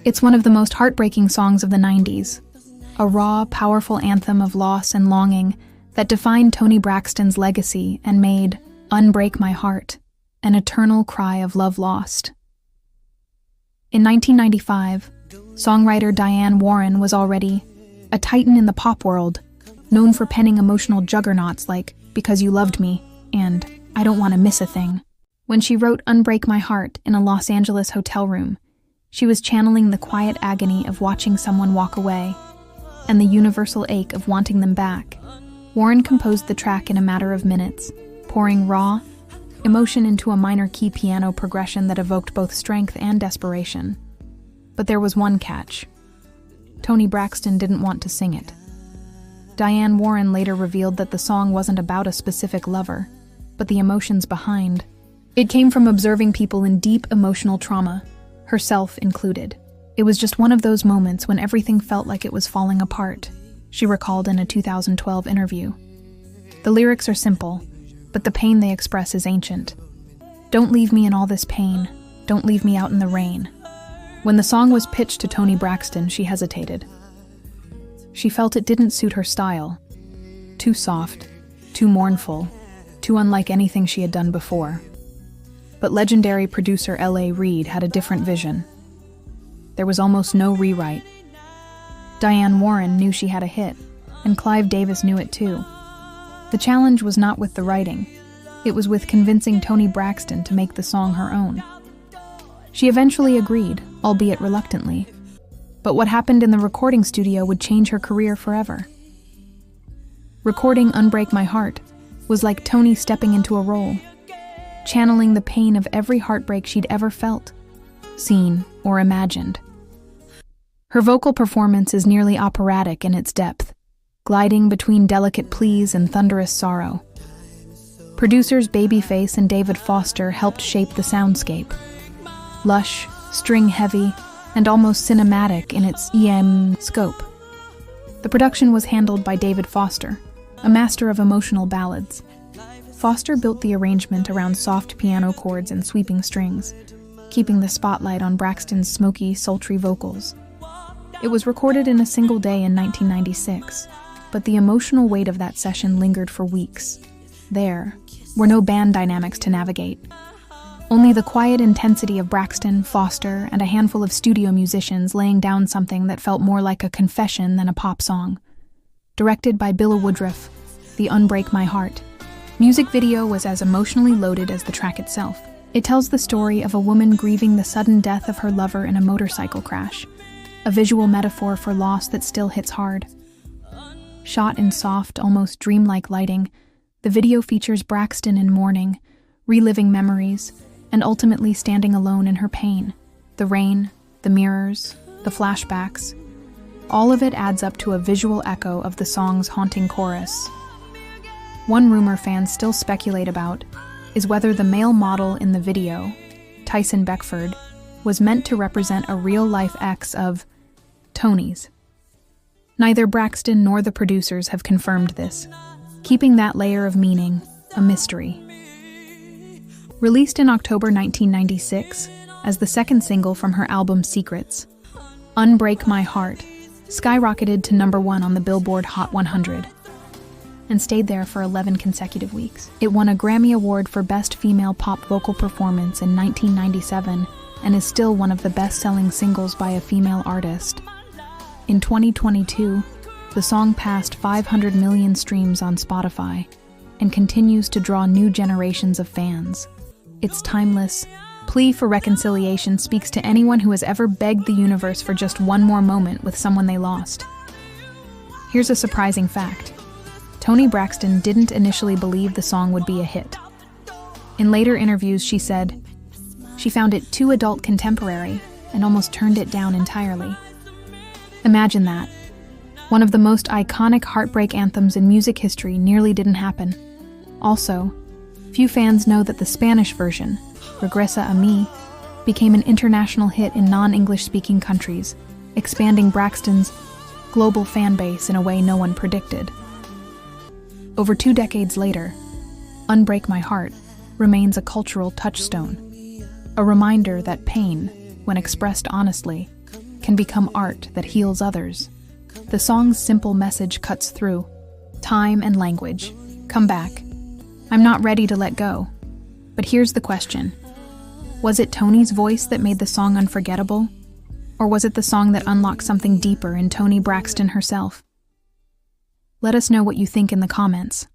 It's one of the most heartbreaking songs of the 90s, a raw, powerful anthem of loss and longing that defined Toni Braxton's legacy and made "Unbreak My Heart" an eternal cry of love lost. In 1995, songwriter Diane Warren was already a titan in the pop world, known for penning emotional juggernauts like "Because You Loved Me" and "I Don't Want to Miss a Thing." When she wrote "Unbreak My Heart" in a Los Angeles hotel room, she was channeling the quiet agony of watching someone walk away and the universal ache of wanting them back. Warren composed the track in a matter of minutes, pouring raw emotion into a minor key piano progression that evoked both strength and desperation. But there was one catch. Toni Braxton didn't want to sing it. Diane Warren later revealed that the song wasn't about a specific lover, but the emotions behind. It came from observing people in deep emotional trauma, herself included. It was just one of those moments when everything felt like it was falling apart, she recalled in a 2012 interview. The lyrics are simple, but the pain they express is ancient. "Don't leave me in all this pain. Don't leave me out in the rain." When the song was pitched to Toni Braxton, she hesitated. She felt it didn't suit her style. Too soft, too mournful, too unlike anything she had done before. But legendary producer L.A. Reid had a different vision. There was almost no rewrite. Diane Warren knew she had a hit, and Clive Davis knew it too. The challenge was not with the writing. It was with convincing Toni Braxton to make the song her own. She eventually agreed, albeit reluctantly. But what happened in the recording studio would change her career forever. Recording "Unbreak My Heart" was like Toni stepping into a role, channeling the pain of every heartbreak she'd ever felt, seen, or imagined. Her vocal performance is nearly operatic in its depth, gliding between delicate pleas and thunderous sorrow. Producers Babyface and David Foster helped shape the soundscape. Lush, string-heavy, and almost cinematic in its EM scope. The production was handled by David Foster, a master of emotional ballads. Foster built the arrangement around soft piano chords and sweeping strings, keeping the spotlight on Braxton's smoky, sultry vocals. It was recorded in a single day in 1996, but the emotional weight of that session lingered for weeks. There were no band dynamics to navigate. Only the quiet intensity of Braxton, Foster, and a handful of studio musicians laying down something that felt more like a confession than a pop song. Directed by Bill Woodruff, the "Unbreak My Heart" music video was as emotionally loaded as the track itself. It tells the story of a woman grieving the sudden death of her lover in a motorcycle crash, a visual metaphor for loss that still hits hard. Shot in soft, almost dreamlike lighting, the video features Braxton in mourning, reliving memories, and ultimately standing alone in her pain. The rain, the mirrors, the flashbacks, all of it adds up to a visual echo of the song's haunting chorus. One rumor fans still speculate about is whether the male model in the video, Tyson Beckford, was meant to represent a real-life ex of Toni's. Neither Braxton nor the producers have confirmed this, keeping that layer of meaning a mystery. Released in October 1996 as the second single from her album Secrets, "Unbreak My Heart" skyrocketed to #1 on the Billboard Hot 100 and stayed there for 11 consecutive weeks. It won a Grammy Award for Best Female Pop Vocal Performance in 1997 and is still one of the best-selling singles by a female artist. In 2022, the song passed 500 million streams on Spotify and continues to draw new generations of fans. Its timeless plea for reconciliation speaks to anyone who has ever begged the universe for just one more moment with someone they lost. Here's a surprising fact. Toni Braxton didn't initially believe the song would be a hit. In later interviews, she said she found it too adult contemporary and almost turned it down entirely. Imagine that. One of the most iconic heartbreak anthems in music history nearly didn't happen. Also, few fans know that the Spanish version, Regresa a mí, became an international hit in non-English speaking countries, expanding Braxton's global fan base in a way no one predicted. Over 2 decades later, "Unbreak My Heart" remains a cultural touchstone, a reminder that pain, when expressed honestly, can become art that heals others. The song's simple message cuts through. Time and language. Come back. I'm not ready to let go. But here's the question. Was it Toni's voice that made the song unforgettable? Or was it the song that unlocked something deeper in Toni Braxton herself? Let us know what you think in the comments.